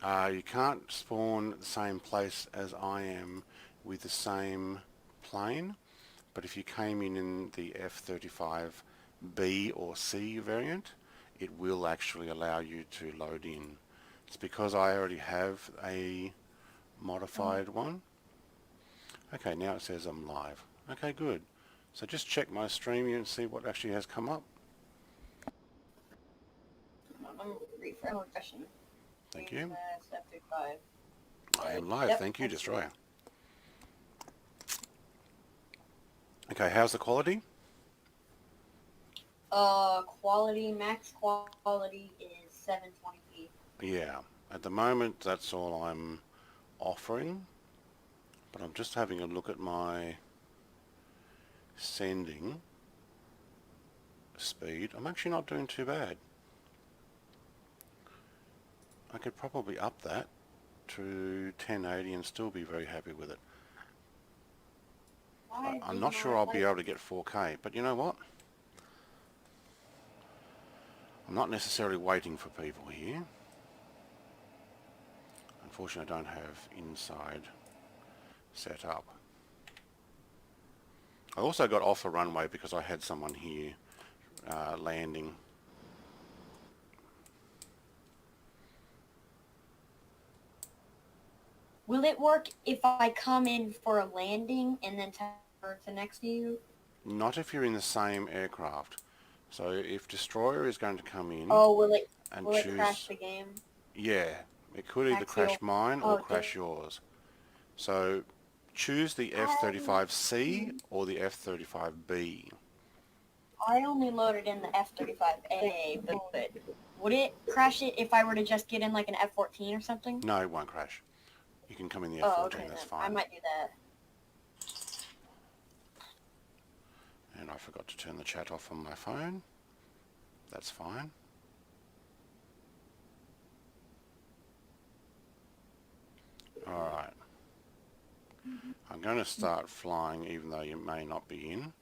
You can't spawn at the same place as I am with the same plane, but if you came in the F35B or C variant, it will actually allow you to load in. It's because I already have a modified one. Okay, now it says I'm live. Okay, good. So just check my stream and see what actually has come up. I'm refreshing. Thank you. F35. I am live. Yep, Thank you, Destroyer. Okay, how's the quality? Quality, max quality is 720p. Yeah, at the moment that's all I'm offering, but I'm just having a look at my sending speed. I'm actually not doing too bad. I could probably up that to 1080 and still be very happy with it. I'm not sure I'll be able to get 4K, but you know what? I'm not necessarily waiting for people here. Unfortunately, I don't have inside set up. I also got off the runway because I had someone here landing. Will it work if I come in for a landing and then to next to you? Not if you're in the same aircraft. So if Destroyer is going to come in, will it choose, crash the game? Yeah, it could either crash mine or crash yours. So choose the F35C or the F35B. I only loaded in the F35A, but would it crash it if I were to just get in like an F14 or something? No, it won't crash. You can come in the F14, okay, that's then. fine. I might do that. And I forgot to turn the chat off on my phone. That's fine. Alright. I'm going to start flying even though you may not be in.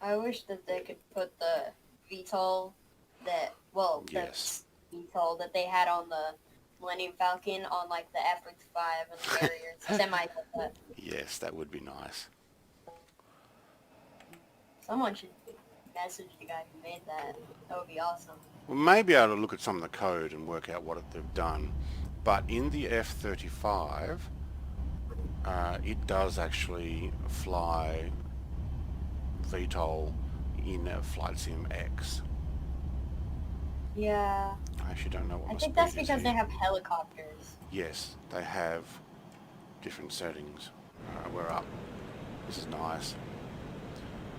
I wish that they could put the VTOL that, yes, the VTOL that they had on the Millennium Falcon on like the F35 and the Harriers, semi. Yes, that would be nice. Someone should message the guy who made that. That would be awesome. We may be able to look at some of the code and work out what they've done. But in the F35, it does actually fly VTOL in Flight Sim X. Yeah. I actually don't know what I my think speed that's is because here. they have helicopters. Yes, they have different settings. We're up. This is nice.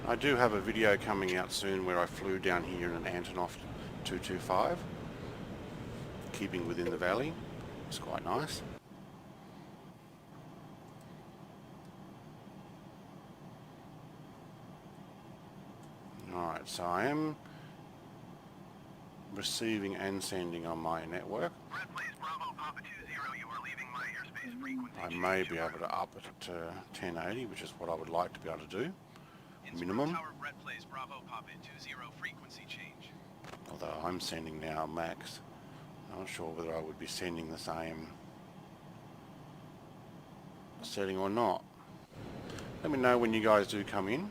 I do have a video coming out soon where I flew down here in an Antonov 225, keeping within the valley. It's quite nice. Alright, so I am receiving and sending on my network. I may be able to up it to 1080, which is what I would like to be able to do. Minimum. Although I'm sending now max. I'm not sure whether I would be sending the same setting or not. Let me know when you guys do come in.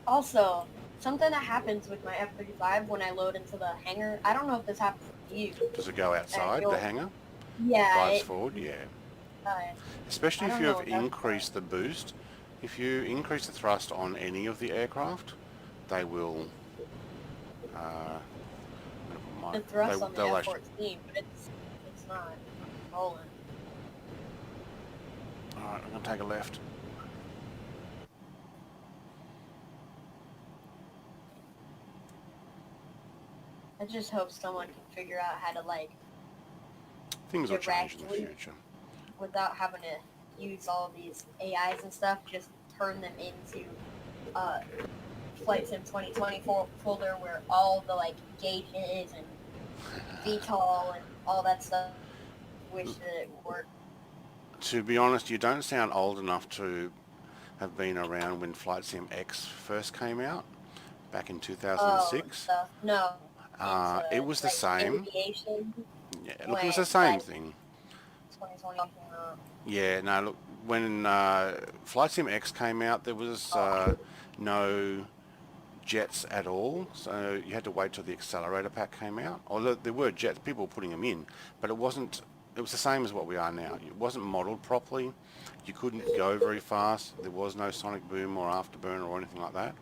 Also, something that happens with my F35 when I load into the hangar, I don't know if this happens to you. Does it go outside the hangar? Yeah. Flies forward, yeah. Especially if you have increased the boost. If you increase the thrust on any of the aircraft, they will... the thrust on the F14, but it's not rolling. Alright, I'm going to take a left. I just hope someone can figure out how to, like... Things will change in the future. Without having to use all these AIs and stuff, just turn them into Flight Sim 2024 folder where all the, like, gauges and VTOL and all that stuff. Wish that it worked. To be honest, you don't sound old enough to have been around when Flight Sim X first came out back in Oh, 2006. stuff. No, it's It was the like same. aviation Yeah, look, it was when the same like thing. 2020 came out. Yeah, no, look, when Flight Sim X came out, there was Oh, no jets at all, so you had to wait till the accelerator pack came out. Although there were jets, people were putting them in, but it wasn't. It was the same as what we are now. It wasn't modelled properly. You couldn't go very fast. There was no sonic boom or afterburner or anything like that.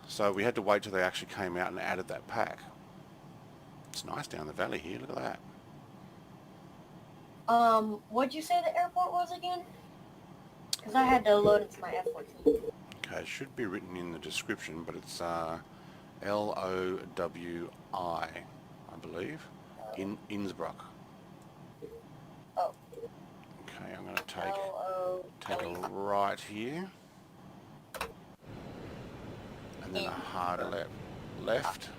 So we had to wait till they actually came out and added that pack. It's nice down the valley here. Look at that. what'd you say the airport was again? Because I had to load into my F14. Okay, it should be written in the description, but it's LOWI, I believe, in Innsbruck. Oh, Okay, I'm going to take a L-O-W-I. right here, and then a hard left.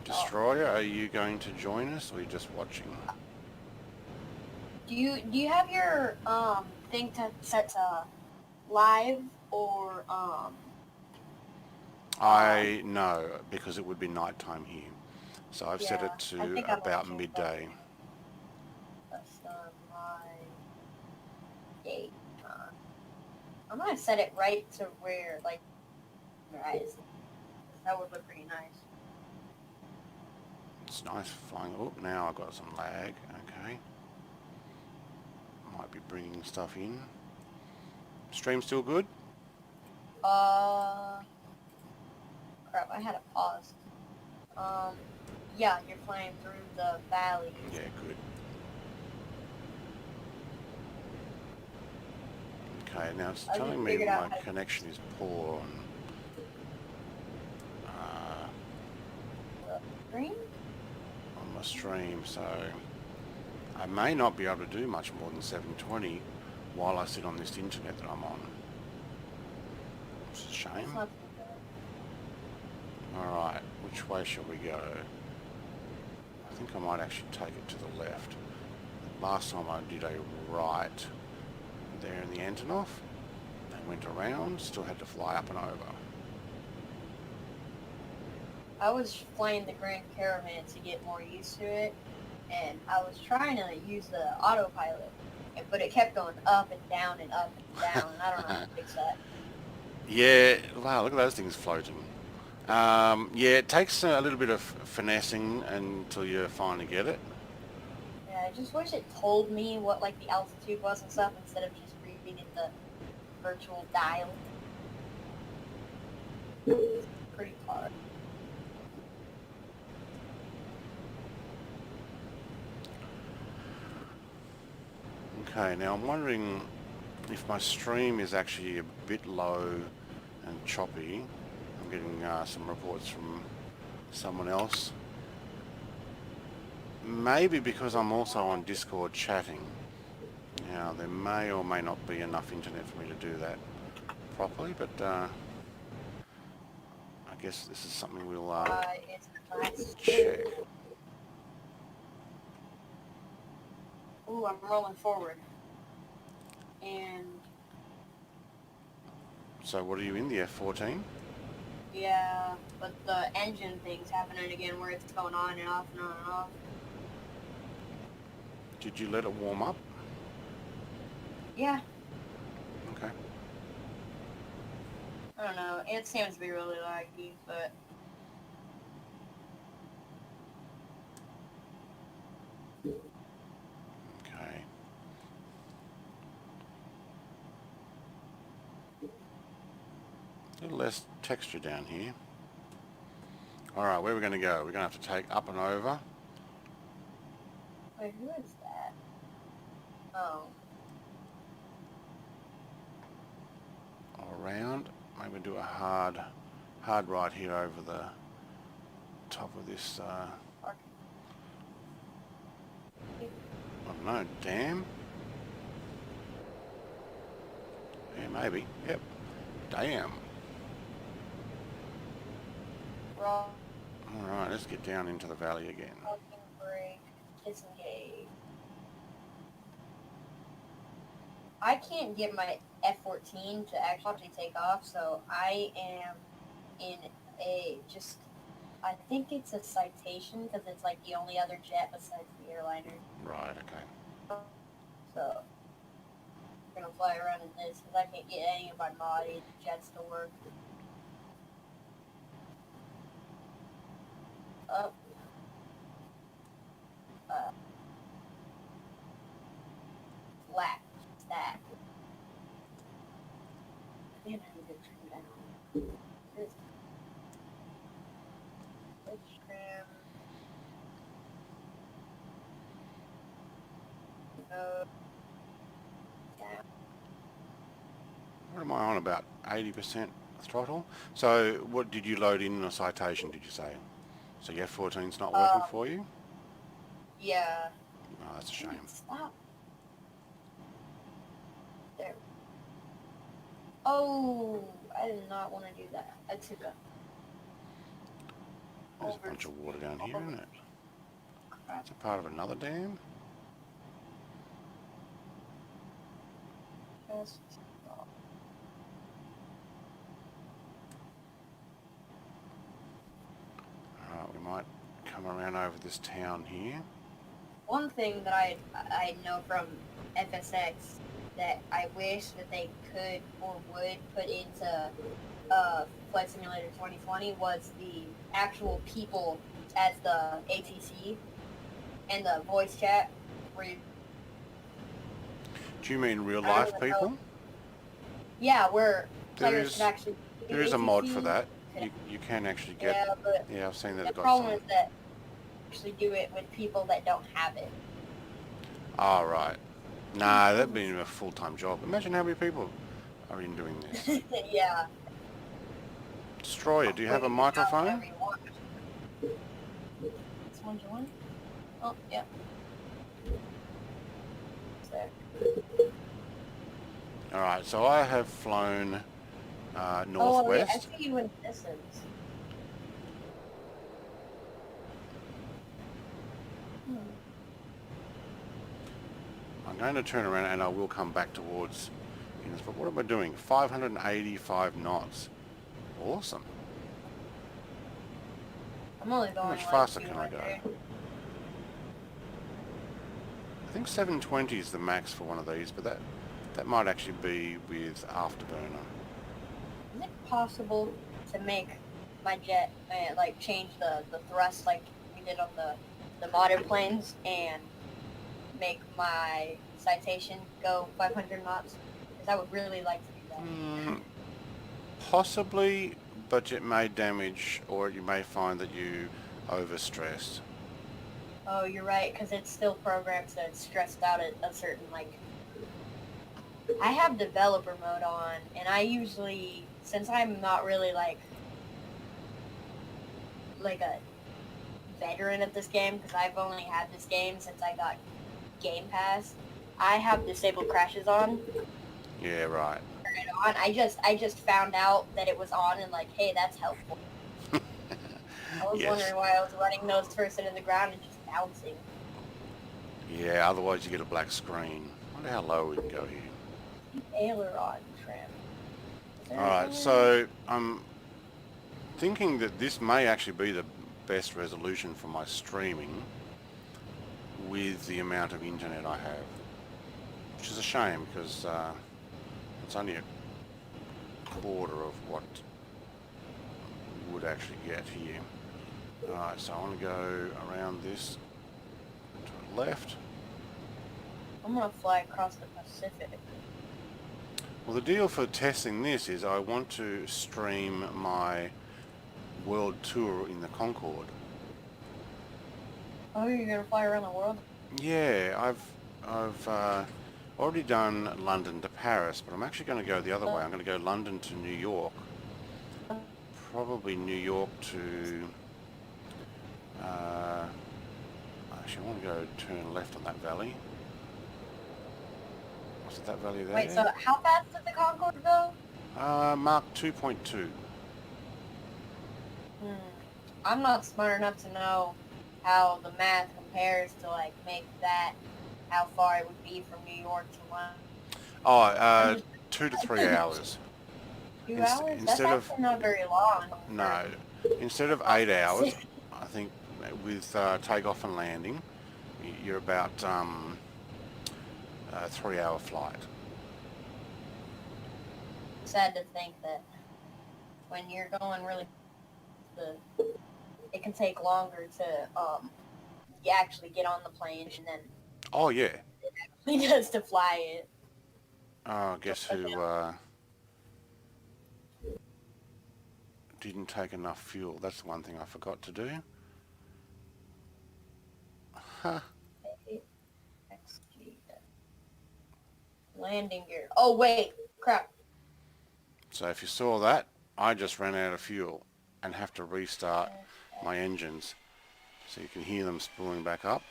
Destroyer, are you going to join us, or are you just watching? Do you have your thing set to live or I know, because it would be nighttime here. So I've set yeah, it I to think I'm about watching midday. that's my date. I'm gonna set it right to where like your eyes. That would look pretty nice. It's nice flying. Oh, now I've got some lag. Okay. Might be bringing stuff in. Stream still good? Crap, I had a pause. Yeah, you're flying through the valley. Yeah, good. Okay, now it's I telling just me figured out my how to connection is poor stream. on my stream, so I may not be able to do much more than 720 while I sit on this internet that I'm on. It's a shame. It's not too bad. Alright, which way shall we go? I think I might actually take it to the left. Last time I did a right there in the Antonov, and went around, still had to fly up and over. I was flying the Grand Caravan to get more used to it, and I was trying to use the autopilot, but it kept going up and down and up and down, and I don't know how to fix that. Yeah, wow, look at those things floating. Yeah, it takes a little bit of finessing until you finally get it. Yeah, I just wish it told me what like the altitude was and stuff instead of just reading it the virtual dial. It's pretty hard. Okay, now I'm wondering if my stream is actually a bit low and choppy. I'm getting some reports from someone else. Maybe because I'm also on Discord chatting. Now, there may or may not be enough internet for me to do that properly, but I guess this is something we'll It's nice. check. Ooh, I'm rolling forward. And So what are you in, the F14? yeah, but the engine thing's happening again where it's going on and off and on and off. Did you let it warm up? Yeah, Okay. I don't know. It seems to be really laggy, but Okay. A little less texture down here. Alright, where are we going to go? We're going to have to take up and over. wait, who is that? Oh, Around. Maybe do a hard right here over the top of this, I don't know, dam? Yeah, maybe. Yep. Dam. wrong. Alright, let's get down into the valley again. Parking brake, disengage. I can't get my F-14 to actually take off, so I am in I think it's a Citation because it's like the only other jet besides the airliner. Right, okay. So I'm gonna fly around in this because I can't get any of my modded jets to work. Up. Flat. Stack. Man, I need to trim down. Let's trim. Down. What am I on about? 80% throttle? So what did you load in a Citation, did you say? So your F-14's not working for you? Yeah. Oh, that's a shame. Stop. There. Oh, I did not want to do that. I took a... There's a bunch of water down here, isn't it? Crap. It's a part of another dam? Just... Alright, we might come around over this town here. One thing that I know from FSX that I wish that they could or would put into Flight Simulator 2020 was the actual people as the ATC and the voice chat. Where you, Do you mean real life people? yeah, where players can actually. There is a mod for that. You can actually get. Yeah, but yeah, I've seen that. the problem is that actually do it with people that don't have it. Oh, right. Nah, that'd be a full-time job. Imagine how many people are in doing this. Yeah. Destroyer, do you have a microphone? This one's one? Oh, yeah. Alright, so I have flown northwest. Oh, wait, I see you in distance. I'm going to turn around and I will come back towards Innsbruck. What am I doing? 585 knots. Awesome. I'm only going How much like faster can I go? 200. I think 720 is the max for one of these, but that might actually be with Afterburner. Is it possible to make my jet, like change the thrust like we did on the modded planes and make my Citation go 500 knots? Because I would really like to do that. Possibly, but it may damage, or you may find that you overstressed. Oh, you're right, because it's still programmed so it's stressed out at a certain, like... I have developer mode on, and I usually, since I'm not really, like a veteran of this game, because I've only had this game since I got Game Pass, I have disabled crashes on. Yeah, right. Turn it on. I just found out that it was on, and like, hey, that's helpful. I was wondering why I was running nose first into the ground and just bouncing. Yeah, otherwise you get a black screen. I wonder how low we can go here. Aileron trim. Alright, so I'm thinking that this may actually be the best resolution for my streaming with the amount of internet I have. Which is a shame because it's only a quarter of what you would actually get here. Alright, so I want to go around this to the left. I'm going to fly across the Pacific. Well, the deal for testing this is I want to stream my world tour in the Concorde. Oh, you're going to fly around the world? Yeah, I've already done London to Paris, but I'm actually going to go the other way. I'm going to go London to New York. Probably New York to... actually, I want to go turn left on that valley. What's that valley there? Wait, so how fast did the Concorde go? Mark 2.2. I'm not smart enough to know how the math compares to, like, make that how far it would be from New York to London. Oh, I'm just 2 to 3 hours. 2 hours? That's Instead of, actually not very long. no, instead of For 8 hours, I think with takeoff and landing, you're about a 3-hour flight. Sad to think that when you're going really, it can take longer to you actually get on the plane and then Oh yeah. he does to fly it. Oh, guess who didn't take enough fuel? That's the one thing I forgot to do. Huh. Landing gear. Oh wait, crap. So if you saw that, I just ran out of fuel and have to restart my engines. So you can hear them spooling back up.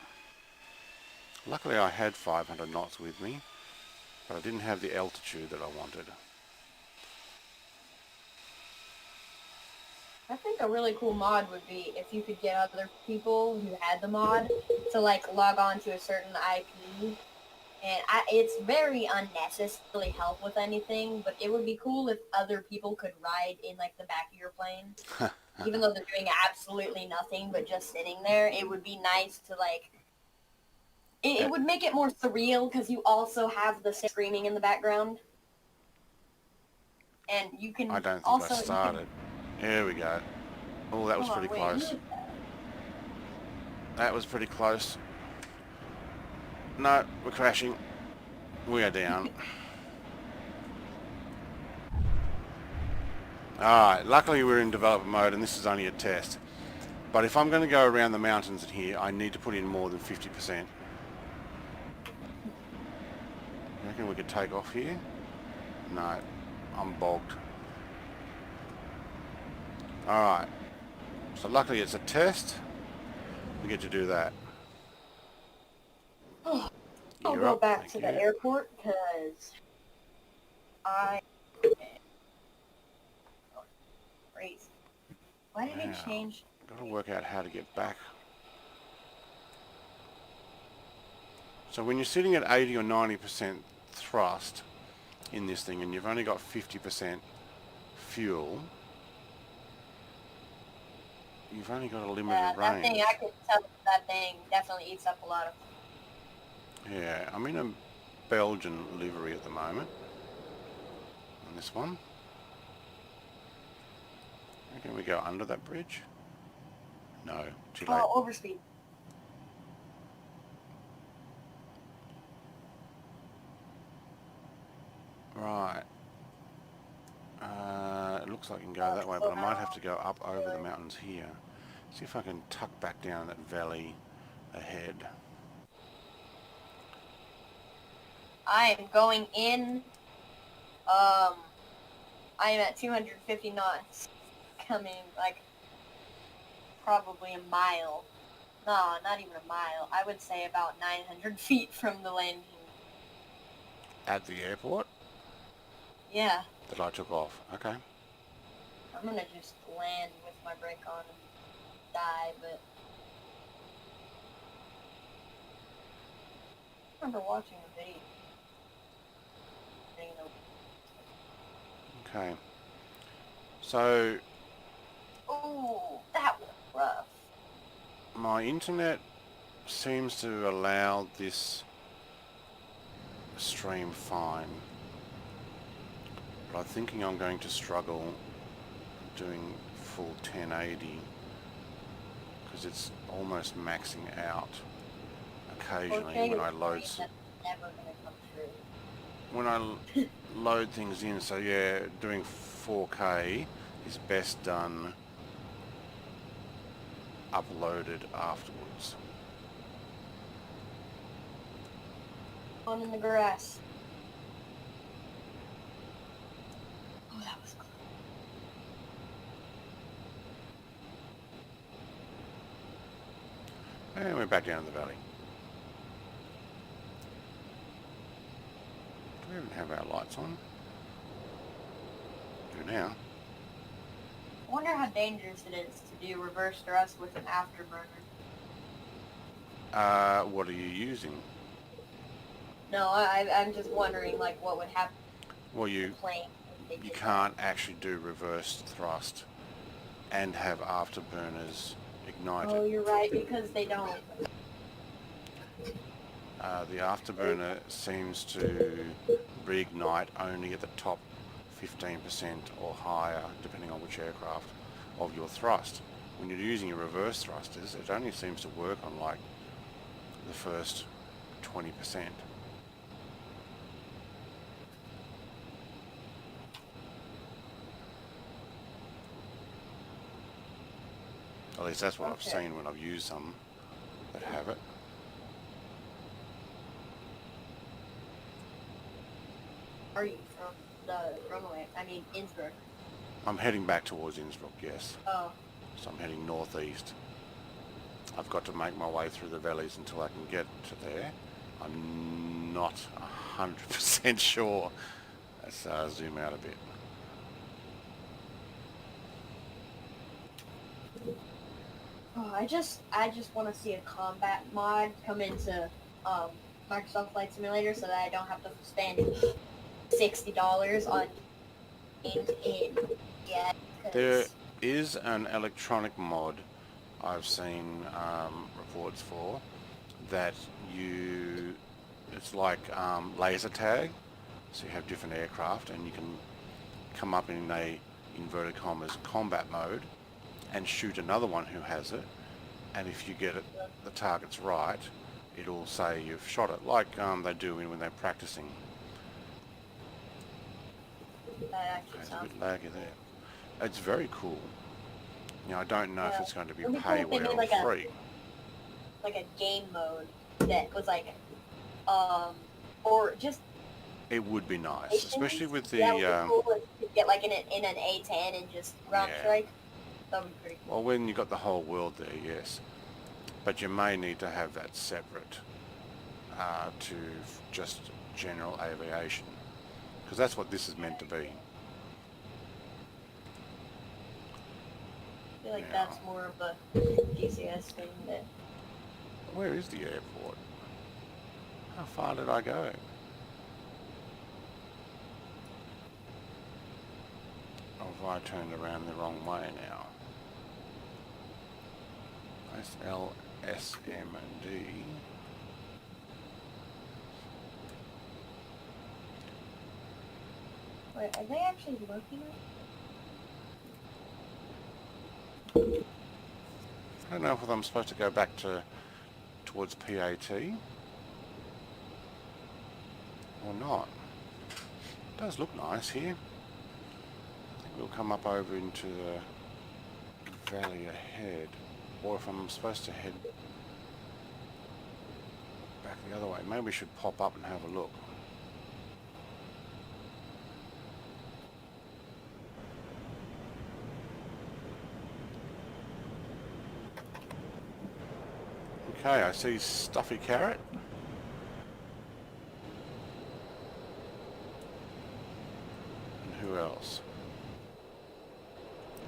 Luckily I had 500 knots with me, but I didn't have the altitude that I wanted. I think a really cool mod would be if you could get other people who had the mod to like log on to a certain IP. And it's very unnecessarily help with anything, but it would be cool if other people could ride in like the back of your plane. Even though they're doing absolutely nothing but just sitting there, it would be nice to like, it would make it more surreal because you also have the screaming in the background. And you can I don't think also... I started. There we go. Oh, that was pretty close. That was pretty close. No, we're crashing. We are down. Alright, luckily we're in developer mode and this is only a test. But if I'm going to go around the mountains in here, I need to put in more than 50%. You reckon we could take off here? No, I'm bogged. Alright, so luckily it's a test. We get to do that. I'll go back to the airport because I... Crazy. Why did it change? Gotta work out how to get back. So when you're sitting at 80 or 90% thrust in this thing and you've only got 50% fuel, you've only got a limited range. That thing, I can tell that thing definitely eats up a lot of... Yeah, I'm in a Belgian livery at the moment on this one. Can we go under that bridge? No, too late. Oh, overspeed. Right. It looks like I can go that way, but I might have to go up over the mountains here. See if I can tuck back down that valley ahead. I am going in. I am at 250 knots. Coming like probably a mile. No, not even a mile. I would say about 900 feet from the landing. At the airport? Yeah. That I took off. Okay. I'm gonna just land with my brake on and die, but... I remember watching a video. Okay. So... Oh, that was rough. My internet seems to allow this stream fine. But I'm thinking I'm going to struggle doing full 1080 because it's almost maxing out occasionally when I load load things in. So yeah, doing 4K is best done uploaded afterwards. On in the grass. Oh, that was close. And we're back down in the valley. Do we even have our lights on? Do now. I wonder how dangerous it is to do reverse thrust with an afterburner. What are you using? No, I'm just wondering, like, what would happen Well, to the you plane if they did that. can't actually do reverse thrust and have afterburners ignited. Oh, you're right, because they don't. The afterburner seems to reignite only at the top 15% or higher, depending on which aircraft, of your thrust. When you're using your reverse thrusters, it only seems to work on like the first 20%. At least that's what I've Okay. seen when I've used some that have it. Are you from where? I mean, Innsbruck. I'm heading back towards Innsbruck, yes. Oh, So I'm heading northeast. I've got to make my way through the valleys until I can get to there. I'm not 100% sure. Let's zoom out a bit. oh, I just want to see a combat mod come into Microsoft Flight Simulator so that I don't have to spend $60 on in yet. There is an electronic mod I've seen reports for that it's like laser tag. So you have different aircraft and you can come up in a inverted commas combat mode and shoot another one who has it, and if you get it, the target's right, it'll say you've shot it, like they do when they're practicing. That actually It's a sounds bit laggy there. It's very cool. You know, I don't know if it's going to be it'd be cool if they payware made or like free. like a game mode that was like or just It would be nice, missions. especially with the That would be cool if you could get like in an A10 and just ground Yeah. strike. That would be pretty cool. well, when you've got the whole world there, yes. But you may need to have that separate to just general aviation, because that's what this is meant to be. I feel like Yeah. that's more of a GCS thing that Where is the airport? How far did I go? Or have I turned around the wrong way now? SL, SM and D. wait, are they actually looking at? I don't know whether I'm supposed to go back towards PAT or not. It does look nice here. I think we'll come up over into the valley ahead, or if I'm supposed to head back the other way, maybe we should pop up and have a look. Okay, I see Stuffy Carrot. And who else?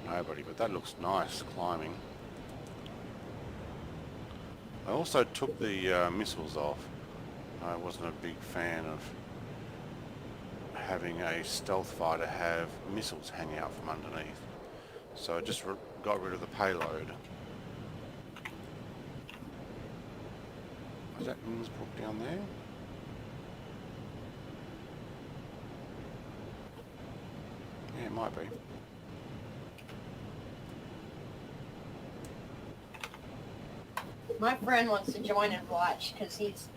Nobody, but that looks nice climbing. I also took the missiles off. I wasn't a big fan of having a stealth fighter have missiles hanging out from underneath. So I just got rid of the payload. Is that Innsbruck down there? Yeah, it might be. My friend wants to join and watch because he's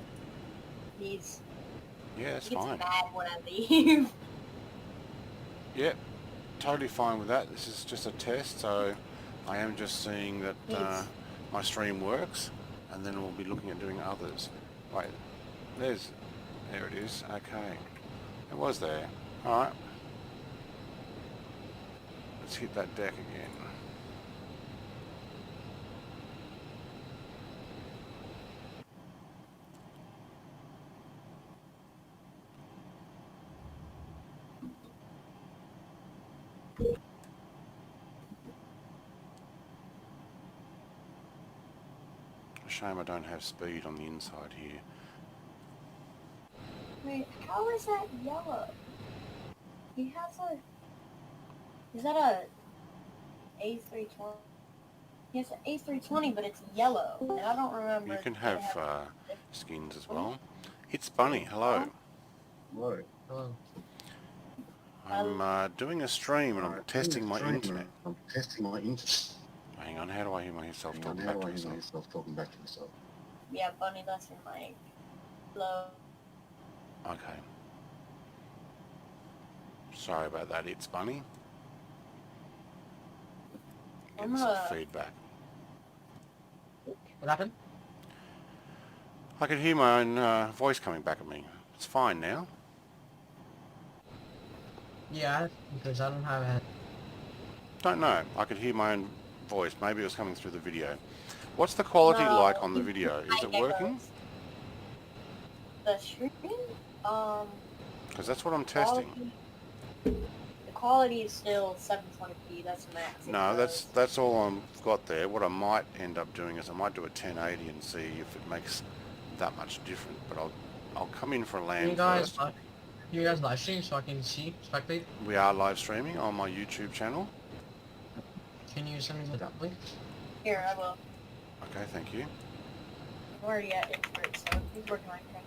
Yeah, that's he gets fine. mad when I leave. Yep, totally fine with that. This is just a test, so I am just seeing that my stream works, and then we'll be looking at doing others. Wait, there it is. Okay, it was there. All right, let's hit that deck again. A shame I don't have speed on the inside here. Wait, how is that yellow? He has a... Is that a A320? He has an A320, but it's yellow, and I don't remember. You can it have having skins as well. It's Bunny, hello. Hello. Hello. I'm doing a stream and I'm testing my internet. I'm testing my internet. Hang on, how do I hear myself talking back to myself? Talking back to myself. Yeah, Bunny, that's your mic. Hello. Okay. Sorry about that, it's Bunny. Getting some feedback. What happened? I could hear my own voice coming back at me. It's fine now. Yeah, because I don't have a... Don't know. I could hear my own voice. Maybe it was coming through the video. What's the quality like on the video? Is it working? The stream? Because that's what I'm testing. The quality is still 720p. That's max. No, that's all I've got there. What I might end up doing is I might do a 1080 and see if it makes that much different. But I'll come in for a LAN first. You guys live stream so I can see, spectate? We are live streaming on my YouTube channel. Can you send me the link? Here, I will. Okay, thank you. I'm already at Innsbruck, so he's working on back.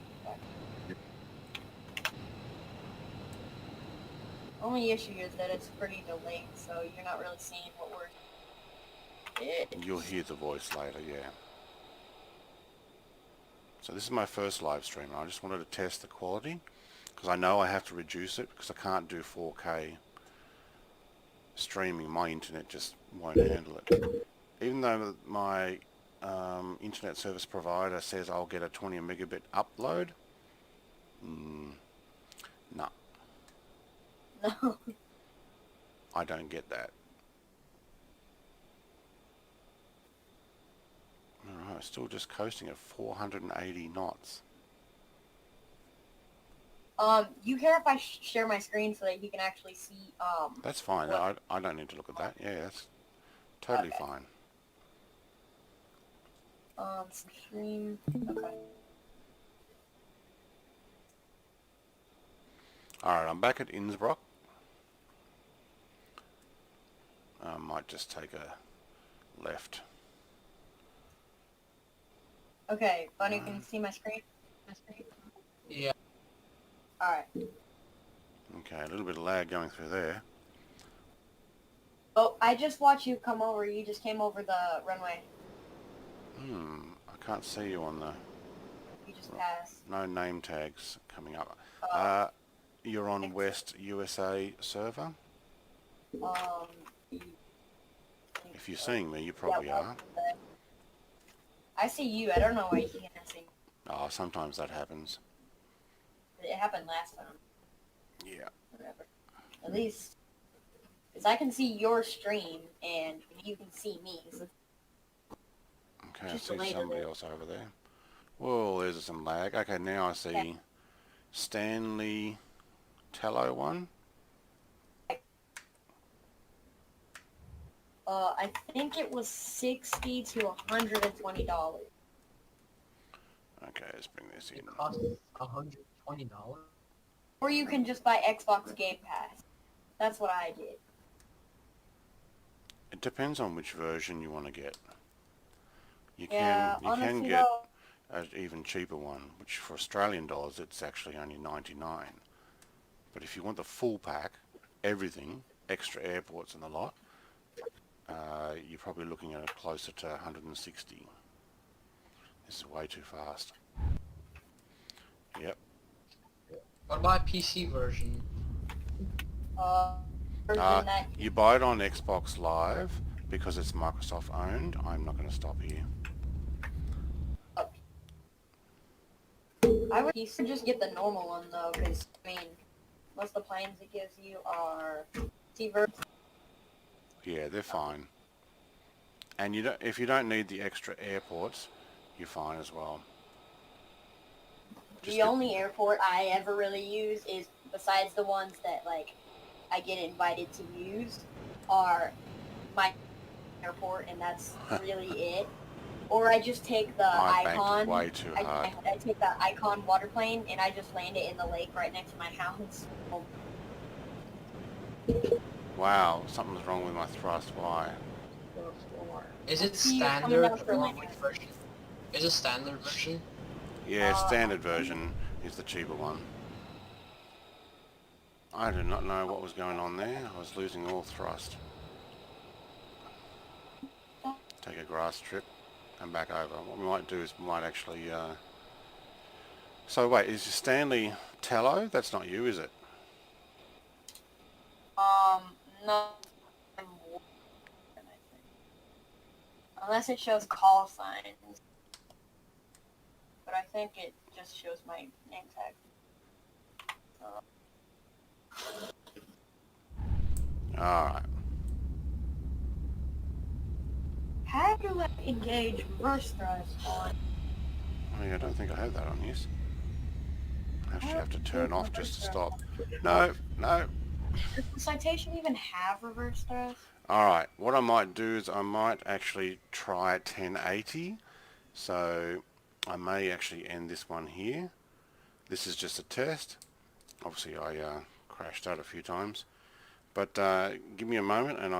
Only issue is that it's pretty delayed, so you're not really seeing what we're... You'll hear the voice later, yeah. So this is my first live stream. I just wanted to test the quality because I know I have to reduce it because I can't do 4K streaming. My internet just won't handle it. Even though my internet service provider says I'll get a 20 megabit upload, no. No. I don't get that. Alright, still just coasting at 480 knots. You care if I share my screen so that you can actually see, That's fine. I don't need to look at that. Yeah, that's totally fine. Stream, okay. Alright, I'm back at Innsbruck. I might just take a left. Okay, Bunny, can you see my screen? Yeah. Alright. Okay, a little bit of lag going through there. Oh, I just watched you come over. You just came over the runway. I can't see you on the... You just passed. No name tags coming up. You're on West USA server? If you're seeing me, you probably are. I see you. I don't know why you can't see me. Oh, sometimes that happens. It happened last time. Yeah. Whatever. At least, because I can see your stream and you can see me. So okay, I see somebody else over there. Whoa, there's some lag. Okay, now I see Stanley Tello one. I think it was $60 to $120. Okay, let's bring this in. It costs $120? Or you can just buy Xbox Game Pass. That's what I did. It depends on which version you want to get. You Yeah, can get an even cheaper one, which for Australian dollars it's actually only 99. But if you want the full pack, everything, extra airports and the lot, you're probably looking at it closer to 160. This is way too fast. Yep. What about PC version? You buy it on Xbox Live because it's Microsoft owned. I'm not going to stop here. I would just get the normal one though, because I mean, most of the plans it gives you are C-version. Yeah, they're fine. And you don't, if you don't need the extra airports, you're fine as well. The only airport I ever really use is, besides the ones that like I get invited to use, are my airport, and that's really it. or I just take the I banked icon. way too hard. I take the icon water plane and I just land it in the lake right next to my house. Wow, something's wrong with my thrust. Why? Is it See you coming standard down for or lunch. which version? Is it standard version? Yeah, standard version is the cheaper one. I do not know what was going on there. I was losing all thrust. Take a grass strip and back over. What we might do is we might actually... So wait, is your Stanley Tello? That's not you, is it? No. Unless it shows call signs. But I think it just shows my name tag. Alright. How do I engage reverse thrust on? Oh, yeah, I don't think I have that on, yes. I actually have to turn off just to stop. Does No, no. the Citation even have reverse thrust? Alright, what I might do is I might actually try 1080. So I may actually end this one here. This is just a test. Obviously I crashed out a few times. But give me a moment and I